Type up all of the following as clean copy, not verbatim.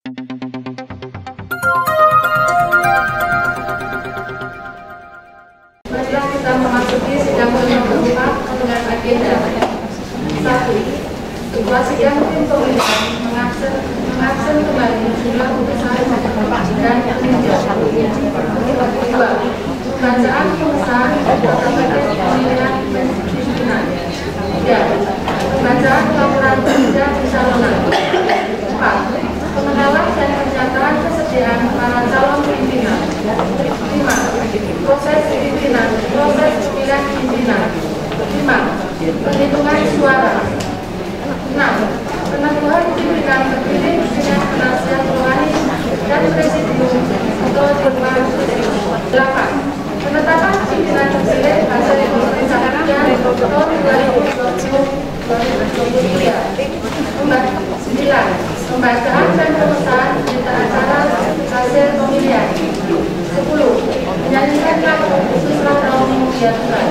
Marilah kita memasuki sidang pemilihan dengan agenda 1. Ketua sidang tim pemilihan mengabsen kembali jumlah putusan dan peninjau. 2. Pembacaan pengesahan data paket pemilihan pimpinan. 3. Pembacaan laporan kerja pencalonan. 4. Pengenalan dan pencataan kesediaan para calon pimpinan. 5. Proses pimpinan, proses pemilihan pimpinan. 5. Penghitungan suara. 6. Penentuan pimpinan terpilih dengan penasihat rohani dan presidium atau dewan. 8. Penetapan pimpinan terpilih hasil pemerintahan tahun 2020-2023. 9. Pembacaan dan pengesahan berita acara hasil pemilihan. 10. Menyanyikan lagu khusus Ramadhan Mulia Tuhan.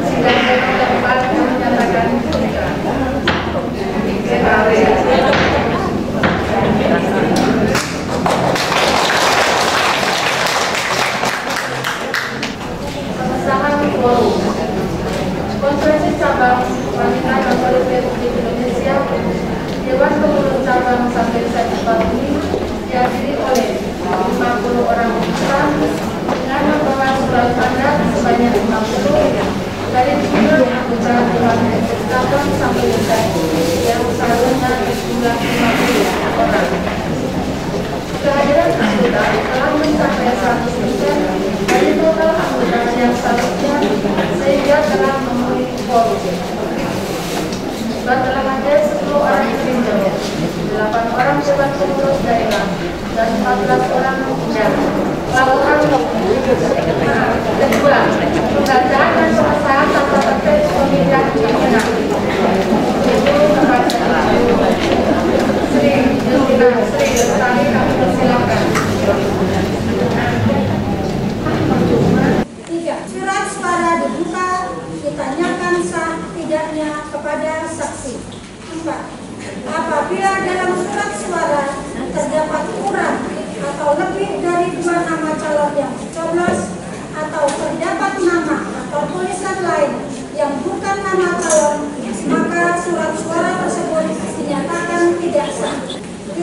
Sidang keempat menyatakan pengesahan quorum. Konferensi Cabang Wanita Katolik Republik Indonesia Dewan Pengurus Cabang sampai Sukabumi dihadiri oleh 50 orang peserta dengan membawa surat tanda sebanyak 50 dari jumlah anggota Dewan Pengurus Cabang sampai yang seharusnya jumlah 50 orang. Kehadiran anggota telah mencapai 100% dari total anggota yang seharusnya sehingga telah memenuhi quorum. Juga telah hadir 10 orang peninjau, 8 orang dewan pengurus daerah, dan 14 orang penjara. Laporan kedua, pembacaan dan pengesahan tata tertib pemilihan pimpinan. Itu kepada Sri Lestari, kami persilakan. 3. Surat suara dibuka, ditanyakan sah tidaknya kepada saksi. 4. Apabila dalam surat suara terdapat kurang atau lebih dari 2 nama calon yang dicoblos atau terdapat nama atau tulisan lain yang bukan nama calon, maka surat suara tersebut dinyatakan tidak sah. 5.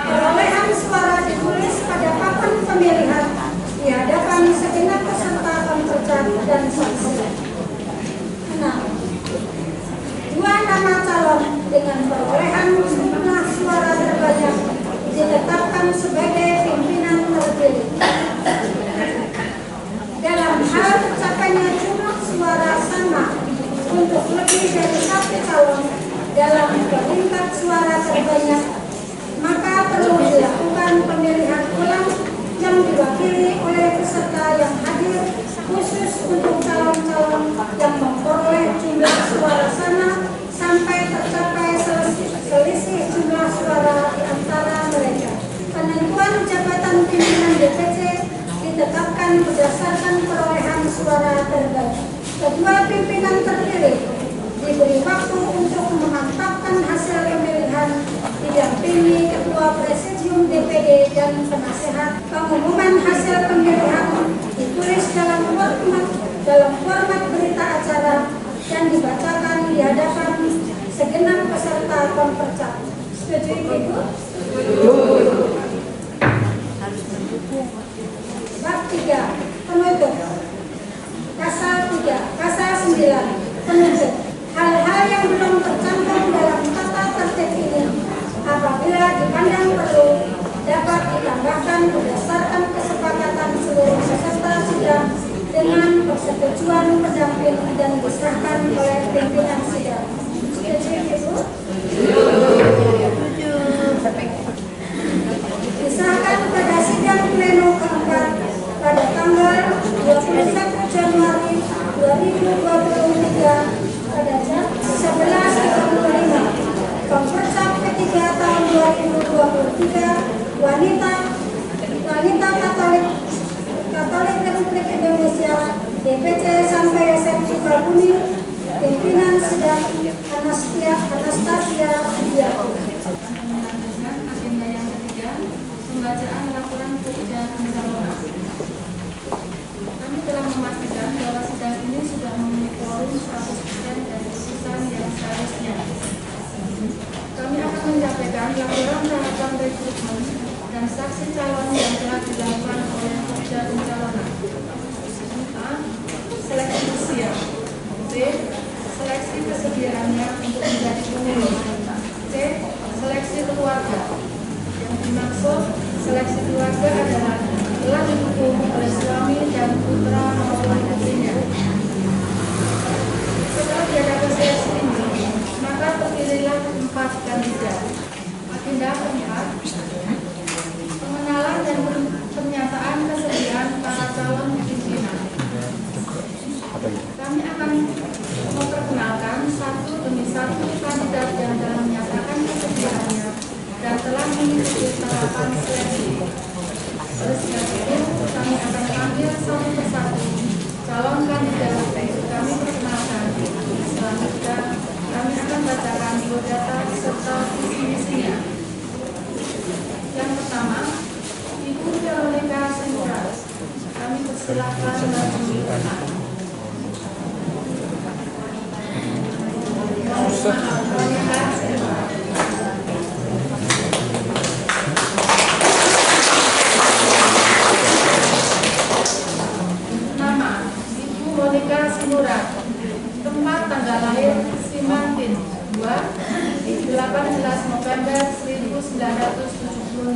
Perolehan suara ditulis pada papan pemilihan di hadapan segenap peserta pemercap dan saksi. 6. 2 nama calon dengan perolehan jumlah suara terbanyak ditetapkan sebagai pimpinan terpilih. Dalam hal tercapainya jumlah suara sama untuk lebih dari 1 calon dalam peringkat suara terbanyak, maka perlu dilakukan pemilihan ulang yang diwakili oleh peserta yang hadir khusus untuk calon-calon yang memperoleh jumlah suara sama sampai tercapai selisih jumlah suara di antara mereka. Penentuan jabatan pimpinan DPC ditetapkan berdasarkan perolehan suara terbanyak. Kedua pimpinan terpilih diberi waktu untuk memantapkan hasil pemilihan, didampingi Ketua Presidium DPD dan penasehat. Pengumuman hasil pemilihan ditulis dalam format berita acara dan dibacakan di hadapan segenap peserta pemercap. Setuju Ibu? Bab 3. Penutup. Pasal 3. Pasal 9. Penutup. Hal-hal yang belum tercantum dalam tata tertib ini apabila dipandang perlu dapat ditambahkan berdasarkan kesepakatan seluruh peserta sidang dengan persetujuan pendamping dan diserahkan oleh pimpinan sidang. Setuju Ibu? Disahkan pada sidang pleno keempat pada tanggal 21 Januari 2023 pada jam 11.35. Pemercap ketiga tahun 2023 wanita Katolik Republik Indonesia DPC sampai SM Sukabumi, pimpinan pencalonan. Kami telah memastikan bahwa sidang ini sudah memenuhi quorum 100% dari putusan yang seharusnya. Kami akan menyampaikan laporan tahapan rekrutmen dan saksi calon yang telah dilakukan oleh pekerja pencalonan. A. Seleksi usia. B. Seleksi kesediaannya untuk menjadi pengurus. C. Seleksi keluarga. Yang dimaksud seleksi keluarga adalah telah didukung oleh suami dan putra maupun putrinya. Setelah diadakan seleksi ini, maka terpilihlah 4 kandidat. Agenda keempat, pengenalan dan pernyataan kesediaan para calon pimpinan. Kami akan memperkenalkan satu demi satu kandidat yang telah menyatakan kesediaannya dan telah mengikuti tahapan seleksi. Oleh sebab itu, kami akan panggil satu persatu calon kandidat untuk kami perkenalkan. Selanjutnya, kami akan bacakan biodata serta visi-misinya. Yang pertama, Ibu Veronica Sinurat. Kami persilahkan berbicara. Nama Ibu Monica Sinurat. Tempat tanggal lahir Simantin 2 18 November 1976.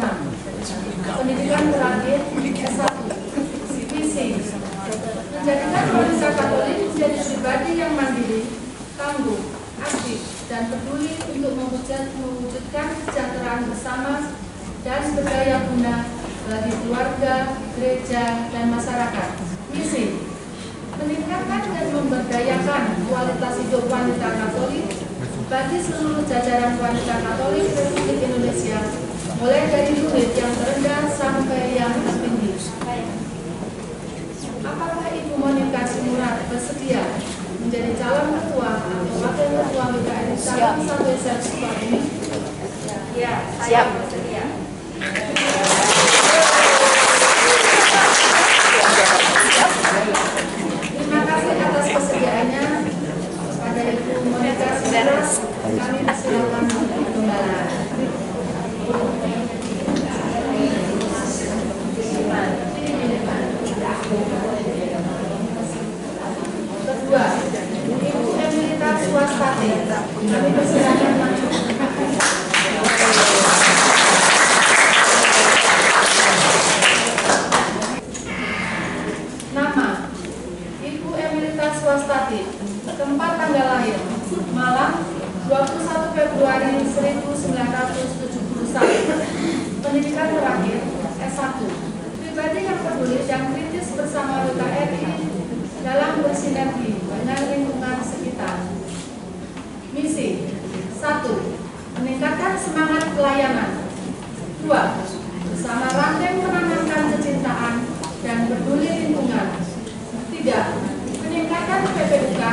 Pendidikan terakhir S1. Visi menjadikan wanita Katolik menjadi pribadi yang mandiri, tangguh, aktif, dan peduli untuk mewujudkan kesejahteraan bersama dan berdaya guna bagi keluarga, gereja, dan masyarakat. Misi meningkatkan dan memberdayakan kualitas hidup wanita Katolik bagi seluruh jajaran wanita Katolik Republik Indonesia, mulai dari unit yang terendah sampai yang tertinggi. Apakah Ibu Monica Sinurat bersedia menjadi calon ketua atau wakil ketua WKRI calon sampai sekolah ini? Ya, saya bersedia. Terima kasih atas kesediaannya. Kepada Ibu Monica Sinurat, kami persilakan untuk kembali. Kedua, Ibu Emilita Swastati. Kami persilakan maju. Nama Ibu Emilita Swastati. Tempat tanggal lahir Malang 21 Februari 1971. Pendidikan terakhir S1. Pribadi yang peduli dan kritis bersama WKRI dalam bersinergi dengan lingkungan sekitar. Misi 1. Meningkatkan semangat pelayanan. 2. Bersama Randem menanamkan kecintaan dan peduli lingkungan. 3. Meningkatkan PPUK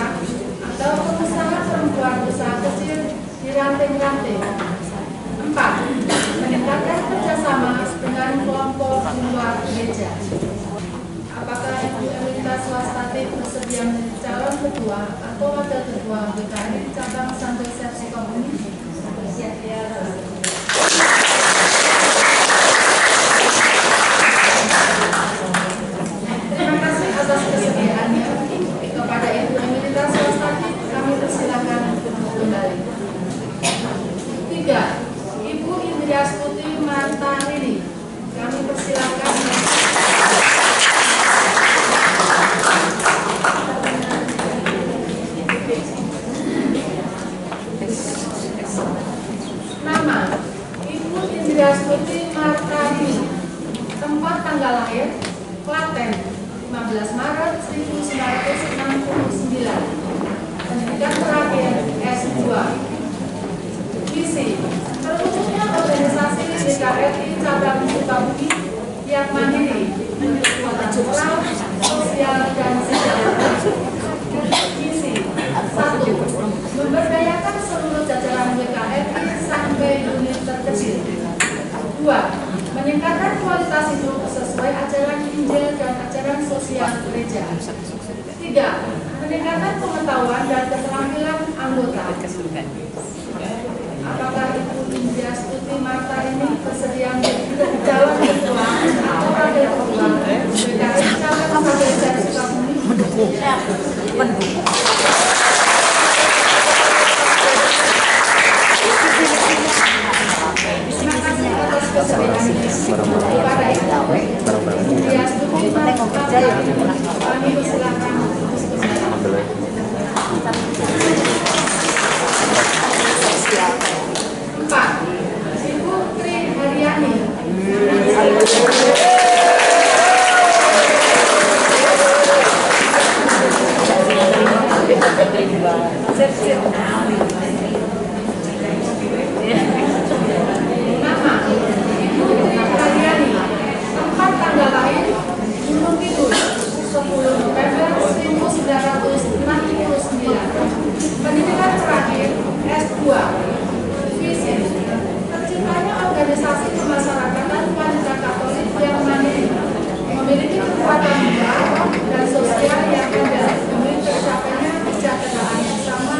atau pengusaha perempuan usaha kecil di ranting-ranting. 4. Meningkatkan kerjasama dengan kelompok di luar gereja. Apakah Ibu Emilita Swastati bersedia menjadi calon ketua atau wakil ketua WKRI cabang Santo Yosef Sukabumi? Terima kasih atas kesediaannya. Kepada Ibu Emilita Swastati, kami persilakan untuk kembali. 3. Ibu Indriastuti Marta Rili. Kami persilakan. Nama Ibu Indriastuti Marta Rili. Tempat tanggal lahir Klaten 15 Maret 1969. Pendidikan terakhir S2. Visi terwujudnya organisasi WKRI cabang Sukabumi yang mandiri, berkekuatan moral, sosial, dan sejahtera. Misi 1. Memberdayakan seluruh jajaran WKRI sampai unit terkecil. 2. Meningkatkan kualitas hidup sesuai ajaran 4. Ibu Tri Haryani. Nama Ibu Tri Haryani. Tempat tanggal lahir Gunung Kidul 10 November 1969. Pendidikan terakhir S2. Visi terciptanya organisasi kemasyarakatan wanita Katolik yang mandiri, memiliki kekuatan moral dan sosial yang ada demi tercapainya kesejahteraan bersama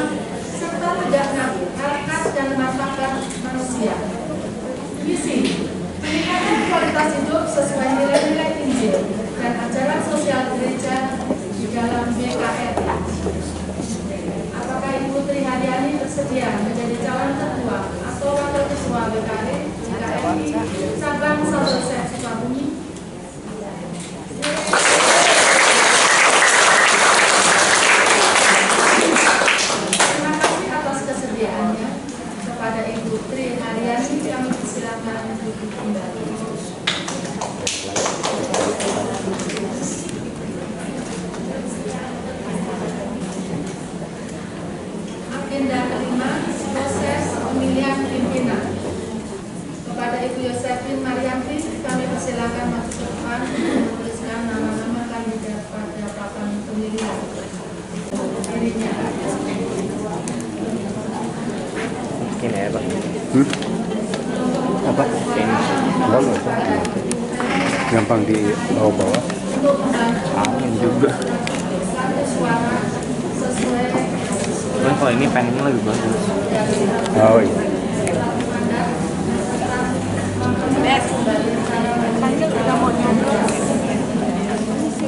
serta tegaknya harkat dan martabat manusia. Visi meningkatkan kualitas hidup sesuai nilai-nilai Injil dan ajaran sosial gereja di dalam BKR. Apakah Ibu Tri Haryani bersedia menjadi calon ketua atau wakil ketua BKR GKRI cabang Sabrosep Sukabumi? Terima kasih atas kesediaannya. Kepada Ibu Tri Haryani kami persilakan duduk kembali. Agenda kelima, proses pemilihan pimpinan. Kepada Ibu Yosefin Marianti, kami persilakan maju ke depan untuk menuliskan nama-nama kandidat pada papan pemilihan. Dirinya. Ini apa? Apa? Ini gampang di bawah-bawah. Angin juga. Satu suara sesuai. Kalau ini pennya lebih bagus. Oh iya.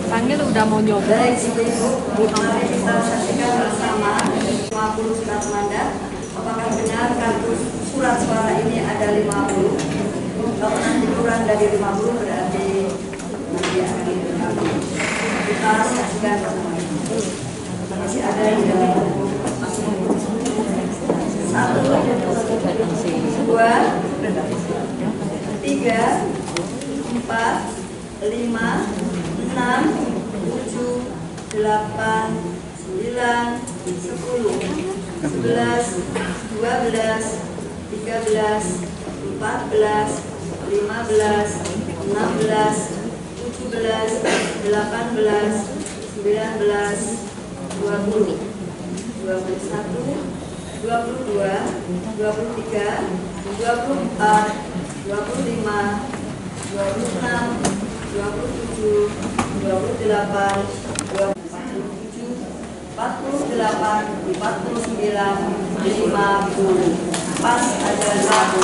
Panggil udah mau nyoba. Baik, Ibu, mari kita saksikan bersama 50 surat mandat. Apakah benar kartu surat suara ini ada 50? Kalau nanti kurang dari 50 berarti nanti akan diambil. Kita saksikan bersama. Masih ada yang tidak masuk. 1, 2, 3, 4, 5, 6, 7, 8, 9, 10, 11, 12, 13, 14, 15, 16, 17, 18, 19, 20, 21, 22, 23, 24, 25, 26, 27, 28, 47, 48, 49, 50. Pas ada 1.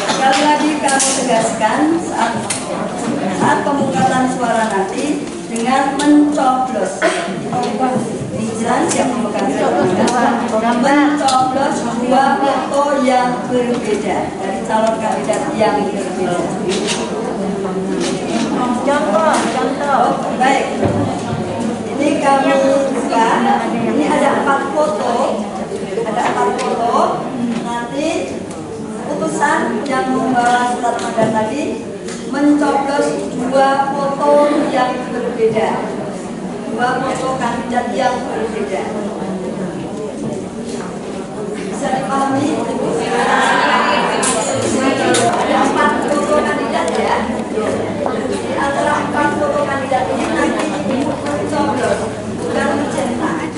Sekali lagi kami tegaskan saat pemungkatan suara nanti dengan mencoblos. Jelas yang memegang mencoblos 2 foto yang berbeda dari calon kandidat yang berbeda. Contoh. Baik. Ini kami buka. Ini ada 4 foto. Nanti putusan yang membawa surat mandat tadi mencoblos 2 foto yang berbeda. 2 foto kandidat yang berbeda. Bisa dipahami? Ada 4 foto kandidat ya. Di antara 4 foto kandidat ini nanti mencoblos, bukan mencetak.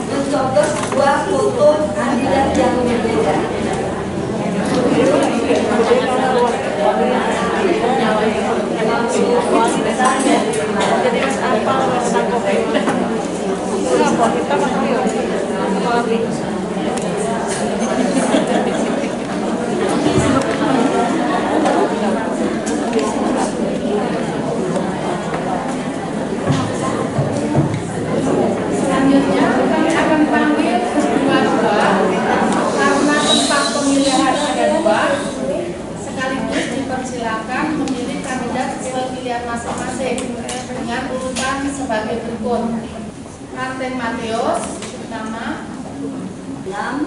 Mencoblos 2 foto kandidat yang berbeda. Jadi mas apa rasa kopi? Apa kita makan kopi? Selanjutnya kami akan panggil dua-dua karena tempat pemilihan ada 2. Sekaligus dipersilakan memilih kandidat sesuai pilihan masing-masing dengan urutan sebagai berikut. Martin Matius, nama 6,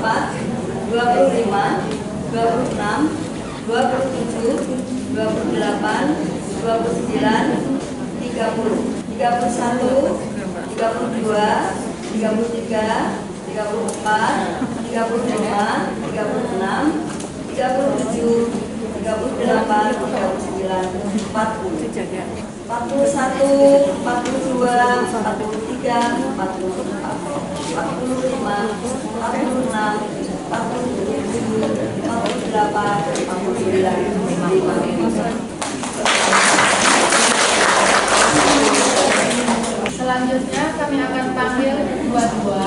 Selanjutnya kami akan panggil dua-dua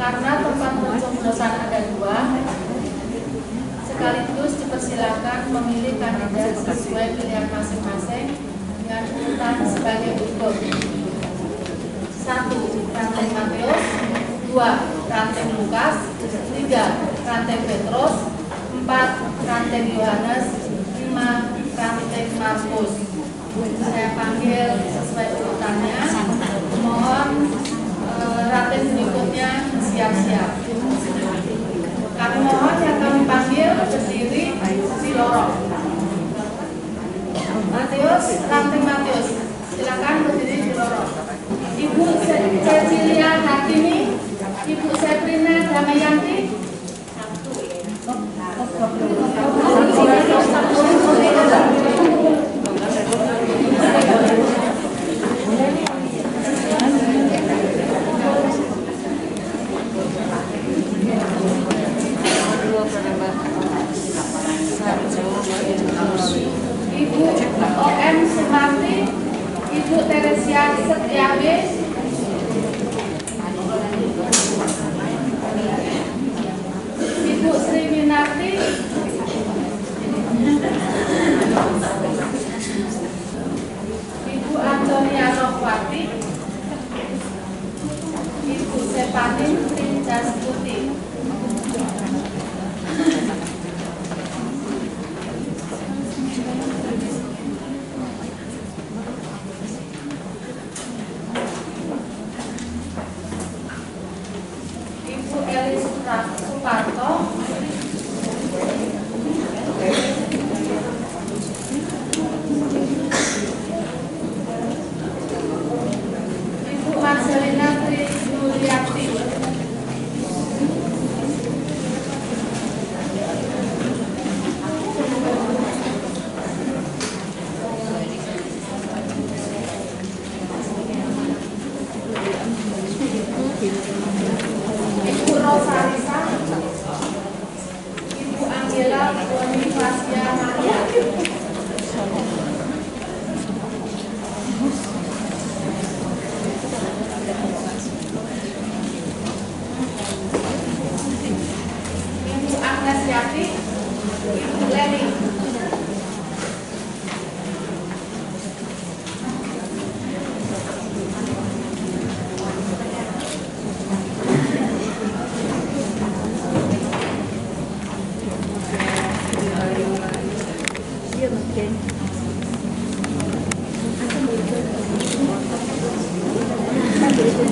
karena tempat pencoblosan ada dua. Sekaligus dipersilakan memilih kandidat sesuai pilihan masing-masing dengan urutan sebagai berikut: 1. Ranting Matius, 2. Ranting Lukas, 3. Ranting Petrus, 4. Ranting Yohanes, 5. Ranting Markus. Saya panggil sesuai urutannya. Mohon ranting berikutnya siap-siap. Kami mohon yang kami panggil berdiri di lorong. Matius, ranting Matius, silakan berdiri di lorong. Ibu Cecilia Hakimi, Ibu Seprina Damayanti. Ibu O.M. Sumarti, Ibu Teresia Setiabe, Ibu Sri Minarti, Ibu Antonia Rohwati, Ibu Sepanin Rindastuti. Ibu Elis Suparto, Ibu Marcelina Trinuliati, Ibu Rosalisa, Ibu Angela Bonifacia Maria, Ibu Agnes Yati, Ibu Leni.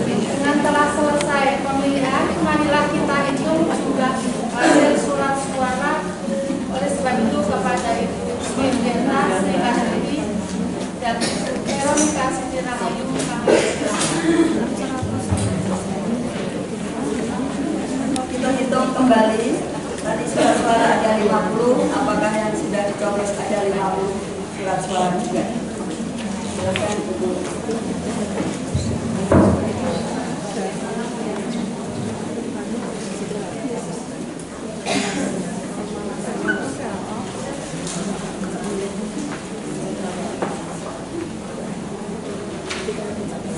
Dengan telah selesai pemilihan, marilah kita hitung jumlah hasil surat suara. Oleh sebab itu kepada Ibu Wirjenta Sri Asri dan Veronica Siti Rahayu kami Kita hitung kembali. Tadi surat suara ada 50. Apakah yang sudah dicoblos ada 50 surat suara juga? Silakan Ibu.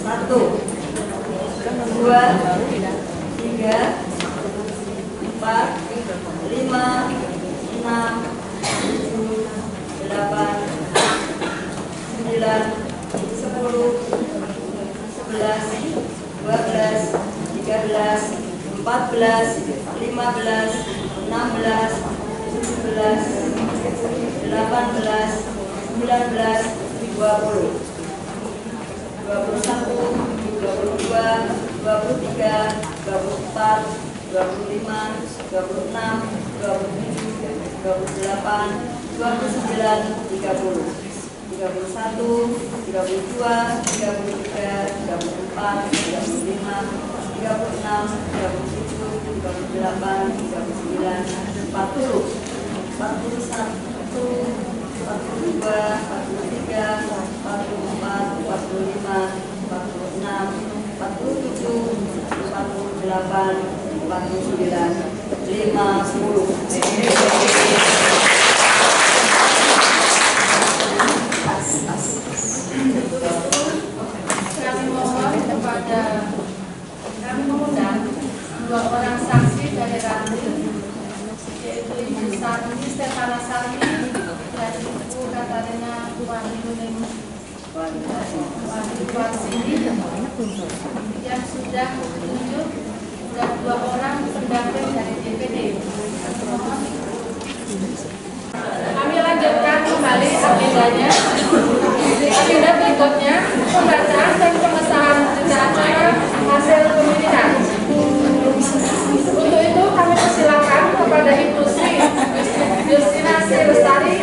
Satu, dua, 14, 15, 16, 17, 18, 19, 20, 21, 22, 23, 24, 25, 26, 27, 28, 29, 30, 31, 32, 33, 34, 35, 36, 37, 38, 39, 40, 41, 42, 43, 44, 45, 46, 47, 48, 49, 50. Kami mengundang 2 orang saksi dari Ranti, yaitu Ibu Sarmi Stefana Sarmi dan Ibu Katarina Tuaniluning Warsini yang sudah ditunjuk, dan 2 orang pendamping dari DPD. Kami lanjutkan kembali agendanya. Agenda berikutnya pembacaan dan pengesahan berita acara hasil pemilihan. Untuk itu kami persilakan kepada Ibu Sri Justina Lestari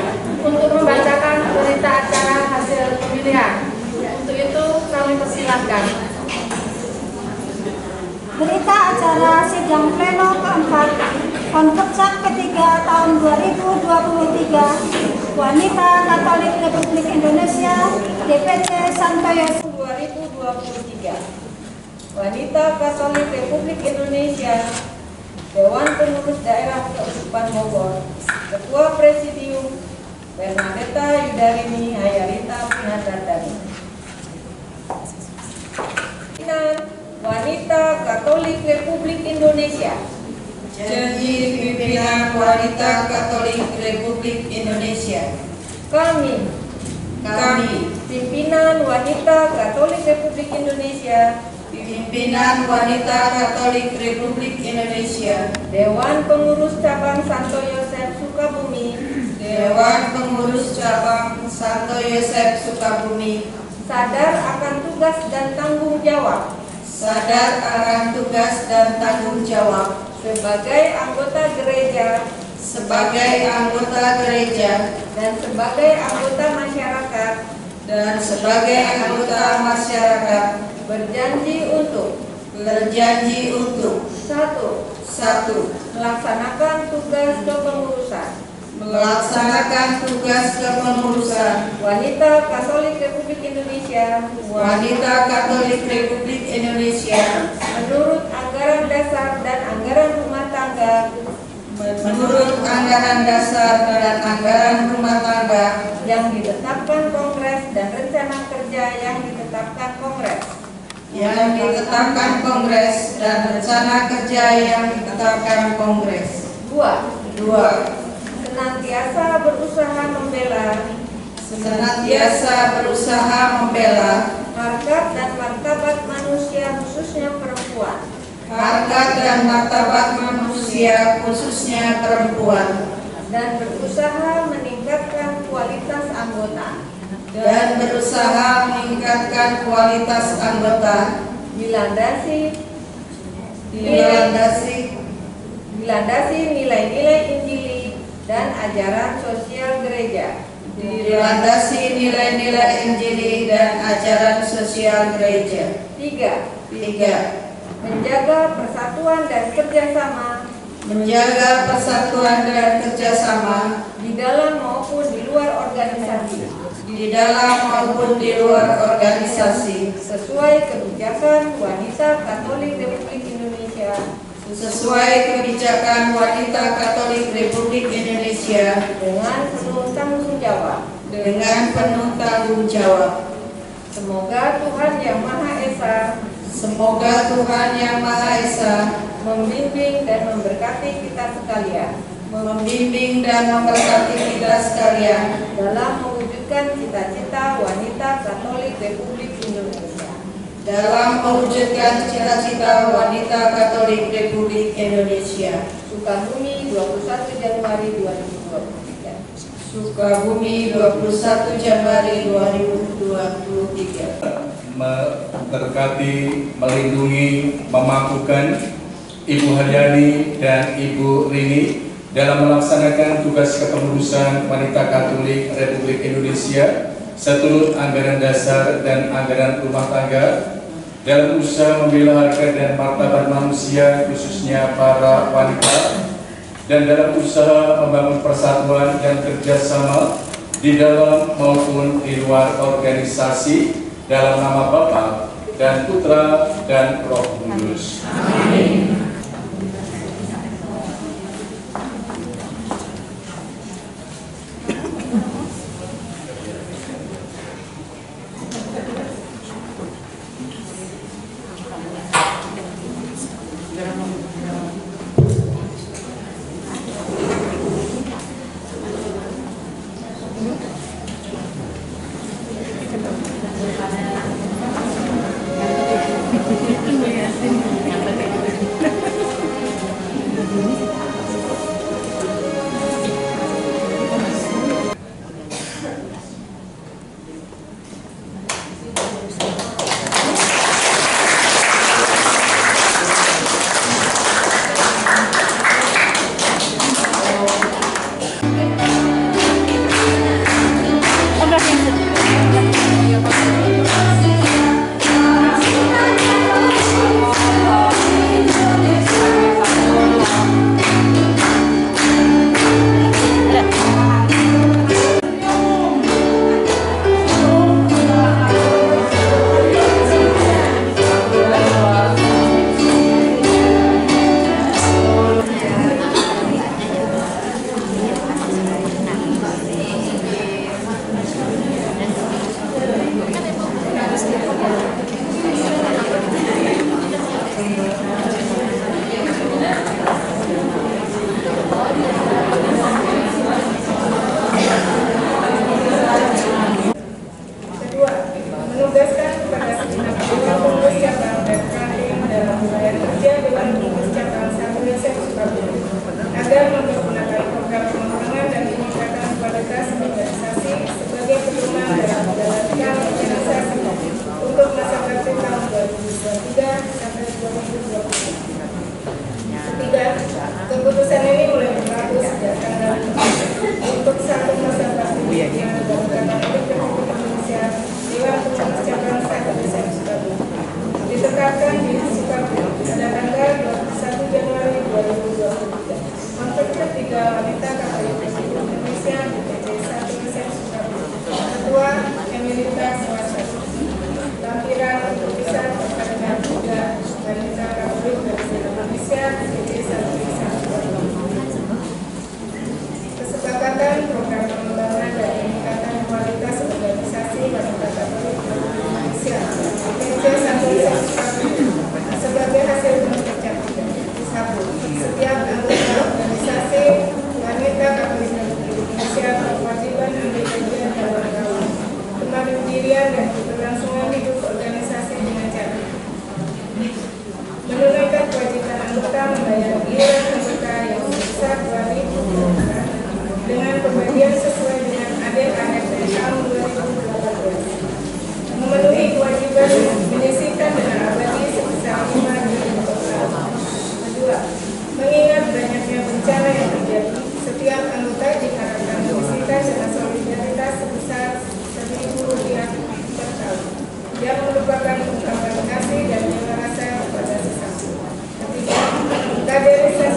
untuk membacakan berita acara hasil pemilihan. Untuk itu kami persilakan. Berita acara sidang pleno keempat Konkersat ketiga tahun 2023 Wanita Katolik Republik Indonesia DPC Santoyo 2023. Wanita Katolik Republik Indonesia Dewan Pengurus Daerah Keuskupan Bogor, Ketua Presidium Bernadetta Yudarini Hayarita Pinandandani. Wanita Katolik Republik Indonesia. Janji pimpinan Wanita Katolik Republik Indonesia. Kami, pimpinan Wanita Katolik Republik Indonesia, Pimpinan Wanita Katolik Republik Indonesia, Dewan Pengurus Cabang Santo Yosef Sukabumi, Dewan Pengurus Cabang Santo Yosef Sukabumi, sadar akan tugas dan tanggung jawab sadar akan tugas dan tanggung jawab sebagai anggota gereja dan sebagai anggota masyarakat, berjanji untuk 1. Melaksanakan tugas kepengurusan Wanita Katolik Republik Indonesia menurut anggaran dasar dan anggaran rumah tangga yang ditetapkan Kongres dan rencana kerja yang ditetapkan Kongres. 2. Senantiasa berusaha membela harkat dan martabat manusia khususnya perempuan dan berusaha meningkatkan kualitas anggota dilandasi nilai-nilai Injili dan ajaran sosial gereja. 3. Menjaga persatuan dan kerjasama di dalam maupun di luar organisasi sesuai kebijakan Wanita Katolik Republik Indonesia dengan penuh tanggung jawab. Semoga Tuhan Yang Maha Esa membimbing dan memberkati kita sekalian dalam mewujudkan cita-cita Wanita Katolik Republik Indonesia. dalam mewujudkan cita-cita wanita Katolik Republik Indonesia. Sukabumi 21 Januari 2023. Sukabumi 21 Januari 2023. Memberkati, melindungi, memampukan Ibu Haryani dan Ibu Rini dalam melaksanakan tugas kepengurusan wanita Katolik Republik Indonesia seturut anggaran dasar dan anggaran rumah tangga dalam usaha membela harga dan martabat manusia khususnya para wanita dan dalam usaha membangun persatuan dan kerjasama di dalam maupun di luar organisasi dalam nama Bapa dan Putra dan Roh Kudus. Amin. Keputusan ini mulai berlaku sejak tanggal untuk satu masa bakti Indonesia Dewan Pengurusan Cabang 1 Desember Sukabumi ditetapkan di Sukabumi pada tanggal 21 Januari 2023. Untuk ketiga wanita Katolik Indonesia DPC 1 Desember Sukabumi. Ketua Emeritus Swasta. Lampiran untuk bisa terkait juga wanita Katolik Indonesia DPC 1 Desember. Kesepakatan program pengembangan dan peningkatan kualitas organisasi wanita Katolik Indonesia DPC 1 sebagai hasil penelitian. Satu, setiap anggota organisasi wanita Katolik Indonesia berkewajiban ambil bagian dalam rawat kemandirian dan keberlangsungan hidup organisasi dengan cara menunaikan kewajiban anggota membayar iuran anggota yang sebesar 2.000 dengan pembagian sesuai dengan ADAR dari tahun 2018. Memenuhi kewajiban menyisihkan dana abadi sebesar 5.000 total. Kedua, mengingat banyaknya bencana yang terjadi, setiap anggota diharapkan menyisihkan dana solidaritas sebesar Rp1.000 per tahun, yang merupakan ungkapan kasih dan cinta rasa kepada sesama. Ketiga, kaderisasi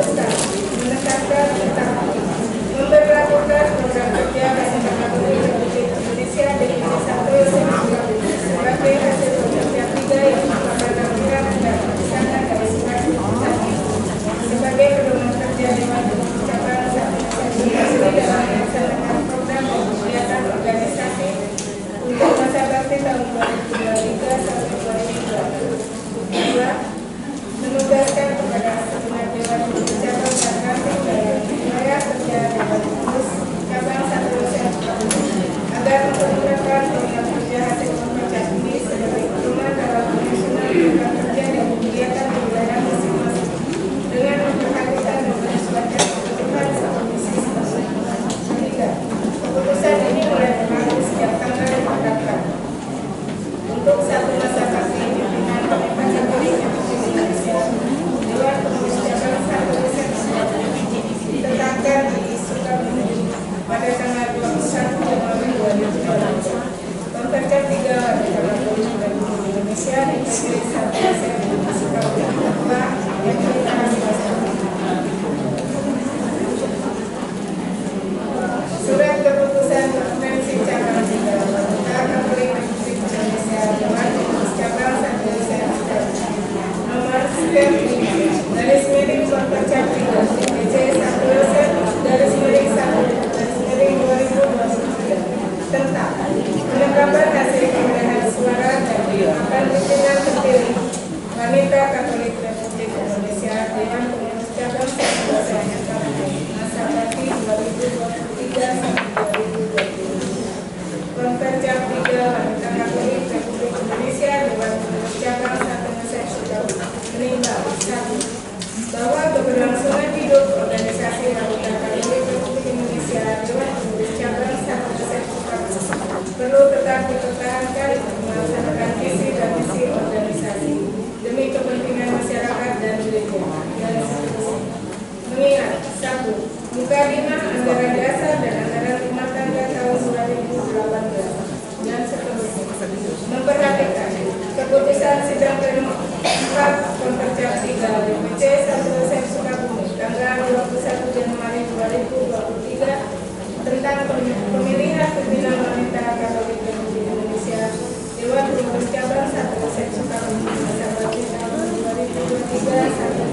memutuskan menetapkan tentang memberlakukan program kerja Wanita Katolik Republik Indonesia Divisi 1 Yosef Sukabumi sebagai hasil kerja 3 yang merupakan lampiran dan pesanan dari surat keputusan sebagai pedoman kerja Dewan Pengurus Cabang Sukabumi dalam melaksanakan program dan kegiatan organisasi untuk masa bakti tahun 2023 sampai 2022. Menugaskan kepada segenap Dewan Pengurus Cabang dan Ranting dalam wilayah kerja Dewan Pengurus Cabang 1 Yosef Sukabumi agar mempergunakan program kerja hasil pemecah ini sebagai pedoman dalam penyusunan program kerja dan kegiatan di wilayah masing-masing dengan memperhatikan dan menyesuaikan kebutuhan kondisi setempat. 3. Keputusan ini mulai berlaku sejak tanggal ditetapkan untuk satu masa bakti pimpinan Wanita Katolik Republik Indonesia Dewan Pengurus Cabang 1 Yosef Sukabumi ditetapkan di Sukabumi pada tanggal 21 Januari 2022. Pempercap 3 Wanita Katolik Republik Indonesia di Negeri 1 Yosef Sukabumi Ketua yang Surat Keputusan Konferensi Cabang 3 Wanita Katolik Republik Indonesia Dewan Pengurus Cabang 1 Yosef Sukabumi nomor sekian garis miring Konferensi 3 DC 1 Yosef garis miring 1 garis miring 2023 tentang penetapan hasil perolehan suara dan penetapan pimpinan terpilih Wanita Katolik Republik Indonesia Dewan Pengurus Cabang 1 Yosef Sukabumi masa bakti 2023 sampai 2022. Konferensi 3 Wanita Katolik Republik Indonesia Dewan Pengurus Cabang 1 Yosef Sukabumi menimbang 1. Bahwa keberlangsungan hidup organisasi Wanita Katolik Republik Indonesia Dewan Pengurus Cabang 1 Yosef Sukabumi perlu tetap dipertahankan untuk melaksanakan visi dan misi organisasi demi kepentingan masyarakat dan gereja dan seterusnya. Mengingat 1. Mukadimah anggaran dasar dan anggaran rumah tangga tahun 2018 dan seterusnya. Memperhatikan keputusan sidang pleno 4 Konferensi 3 DPC 1 Yosef Sukabumi tanggal 21 Januari 2023 tentang pemilihan pimpinan Wanita Katolik Republik Indonesia Dewan Pengurus Cabang 1 Yosef Sukabumi masa bakti tahun 2023 sampai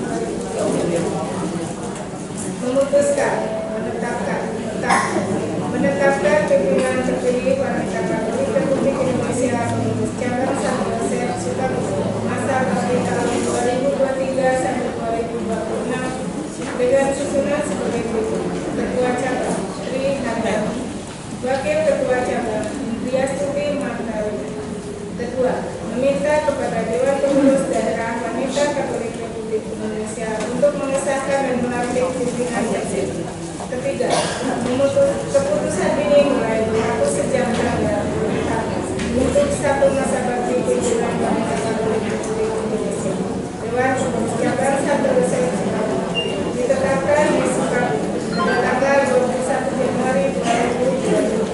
2024. Memutuskan menetapkan pimpinan terpilih Wanita Katolik Republik Indonesia Pengurus Cabang 1 Yosef Sukabumi masa bakti tahun 2023 sampai 2026 dengan susunan sebagai berikut: Ketua Cabang Tri Handayani, Wakil Ketua Cabang Indrias Tuti Martawi. Kedua, meminta kepada Dewan Pengurus Daerah Wanita Katolik Republik Indonesia untuk mengesahkan dan melantik pimpinan tersebut. Ketiga, keputusan ini mulai berlaku sejak tanggal untuk satu masa bakti pimpinan Wanita Katolik Republik Indonesia Dewan Pengurus Cabang 1 Yosef Sukabumi ditetapkan di Sukabumi pada tanggal 21 Januari 2023.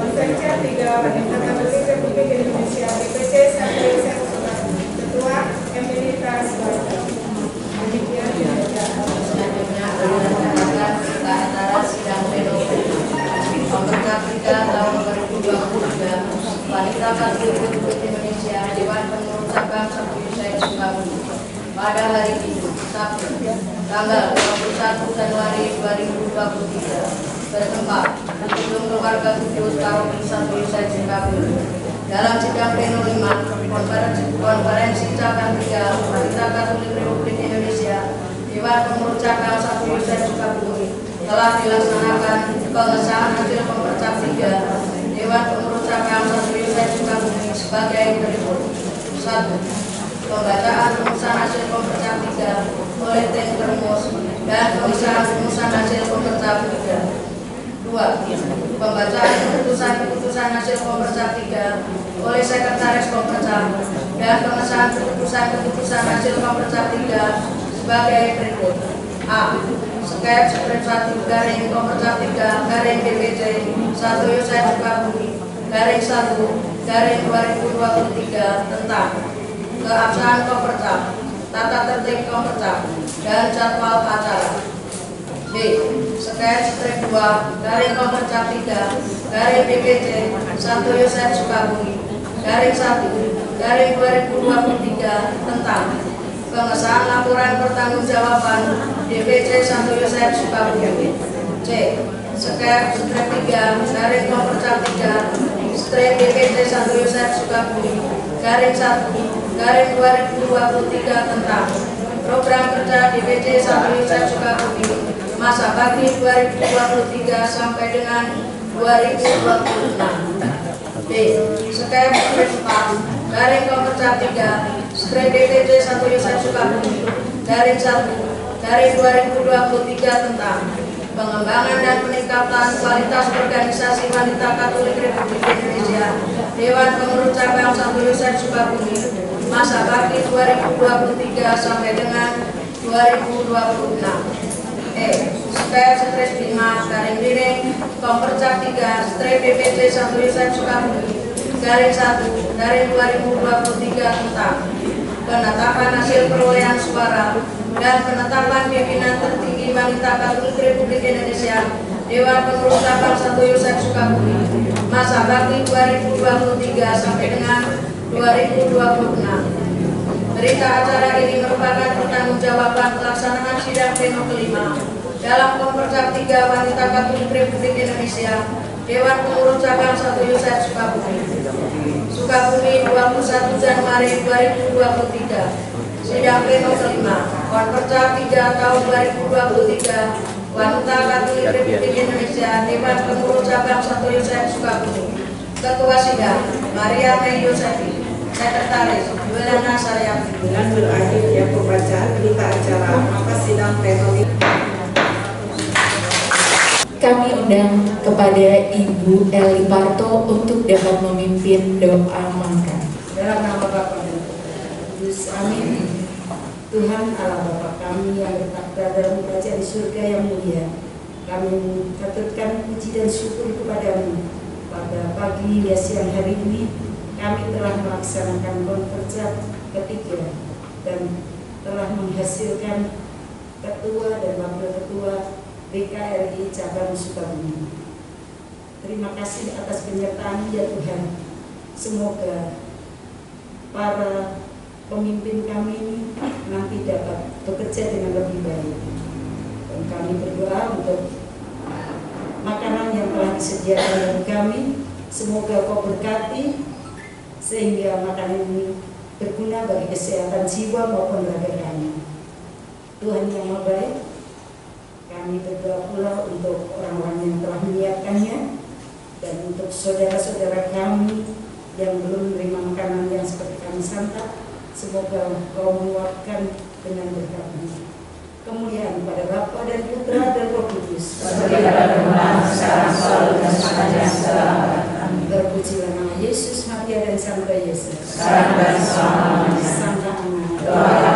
Konferensi 3 Wanita Katolik Republik Indonesia DPC 1 Yosef Sukabumi Ketua Emerita Swasta. Demikian Selanjutnya akan kita antara sidang pleno Konferensi 3 tahun 2023 Wanita Katolik Republik Indonesia Dewan Pengurus Cabang 1 Yosef Sukabumi pada hari ini Sabtu tanggal 21 Januari 2023 bertempat di Gedung Keluarga Kudus Paroki 1 Yosef Sukabumi dalam sidang pleno 5 Konferensi Cabang 3 Wanita Katolik Republik Indonesia Dewan Pengurus Cabang 1 Yosef Sukabumi telah dilaksanakan pengesahan hasil Pempercap 3 Dewan Pengurus Cabang 1 Yosef Sukabumi sebagai berikut: 1. Pembacaan rumusan hasil Pempercap 3 oleh Tim Permus dan pengesahan rumusan hasil Pempercap 3. 2. Pembacaan keputusan hasil Pempercap 3 oleh Sekretaris Pempercap dan pengesahan keputusan hasil Pempercap 3 sebagai berikut: A. Skep Sprint 1 garing Pempercap 3 garing DPC 1 Yosef Sukabumi garing 1 garing 2023 tentang keabsahan Pempercap, tata tertib Pempercap, dan jadwal acara. B. Sketch strip 2 garing Kompercap 3 garing DPC Santo Yosef Sukabumi garing 1 garing 2023 tentang pengesahan laporan pertanggungjawaban DPC Santo Yosef Sukabumi. C. Sketch strip 3 garing Kompercap 3 strip DPC Santo Yosef Sukabumi garing 1 garing 2023 tentang program kerja DPC Santo Yosef Sukabumi masa bakti 2023 sampai dengan 2026. B. Skep strip 4 garing Kompercap 3 strip DPC Santo Yosef Sukabumi garing 1 garing 2023 tentang pengembangan dan peningkatan kualitas organisasi wanita Katolik Republik Indonesia Dewan Pengurus Cabang Santo Yosef Sukabumi masa bakti 2023 sampai dengan 2026. E. Skep strip 5 garing miring Kompercap 3 strip DPC Santo Yosef Sukabumi garing 1 garing 2023 tentang penetapan hasil perolehan suara dan penetapan pimpinan tertinggi wanita Katolik Republik Indonesia Dewan Pengurus Cabang Santo Yosef Sukabumi masa bakti 2023 sampai dengan 2026. Berita acara ini merupakan pertanggungjawaban pelaksanaan sidang pleno kelima dalam Kompercap 3 Wanita Katolik Republik Indonesia Dewan Pengurus Cabang Santo Yosef Sukabumi 21 Januari 2023. Sidang pleno kelima Kompercap 3 tahun 2023 Wanita Katolik Republik Indonesia Dewan Pengurus Cabang Santo Yosef Sukabumi. Ketua Sidang Maria Mei Yosefi. Sekretaris Yuliana Saryati. Dengan berakhirnya pembacaan berita acara maka sidang pleno kami undang kepada Ibu Eli Parto untuk dapat memimpin doa makan. Dalam nama Bapa dan Kudus, amin. Tuhan Allah Bapa kami yang bertakhta dalam kerajaan di surga yang mulia, kami mengaturkan puji dan syukur kepadamu pada pagi ya siang hari ini. Kami telah melaksanakan Kompercap ketiga dan telah menghasilkan ketua dan wakil ketua BKRI Cabang Sukabumi. Terima kasih atas penyertaan ya Tuhan. Semoga para pemimpin kami ini nanti dapat bekerja dengan lebih baik. Dan kami berdoa untuk makanan yang telah disediakan bagi kami. Semoga Kau berkati sehingga makanan ini berguna bagi kesehatan jiwa maupun raga kami. Tuhan yang Maha Baik, kami berdoa pula untuk orang-orang yang telah menyiapkannya dan untuk saudara-saudara kami yang belum menerima makanan yang seperti kami santap. Semoga Kau menguatkan dengan berkat-Mu. Kemuliaan pada Bapa dan Putra dan Roh Kudus. Sekarang selalu dan selamanya. Terpujilah nama Yesus, Maria dan Santa Yesus. Sekarang dan selamanya. Santa Ana.